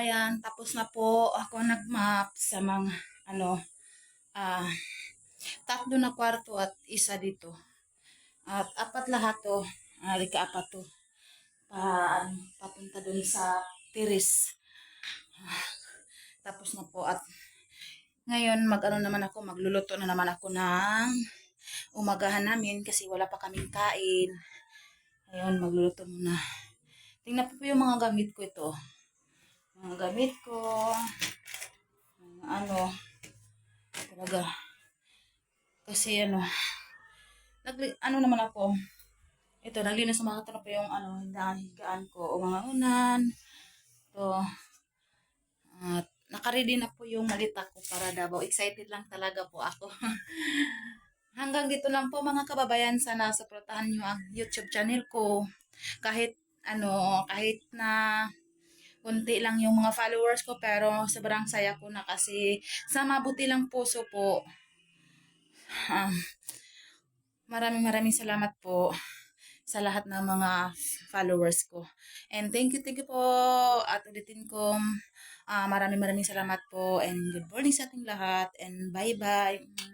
Ayan, tapos na po ako nag-map sa mga ano, ah, tatlo na kwarto at isa dito. At apat lahat to, apat to. Papunta dun sa tiris. Tapos na po at ngayon mag-ano naman ako, magluluto na naman ako ng umagahan namin kasi wala pa kaming kain. Ayun, magluluto muna. Tingnan po yung mga gamit ko ito. Mga gamit ko, mga ano, talaga. Kasi ano naman ako, ito, naglinis sa mga ito na po yung higaan ko o mga unan. Ito, at nakaready na po yung malita ko para Davao. Excited lang talaga po ako. Hanggang dito lang po mga kababayan. Sana suportahan nyo ang YouTube channel ko. Kahit kahit na kunti lang yung mga followers ko pero sobrang saya ko na kasi sa mabuti lang puso po. Um, maraming salamat po sa lahat ng mga followers ko. And thank you po. At ulitin ko, maraming salamat po. And good morning sa ating lahat. And bye-bye.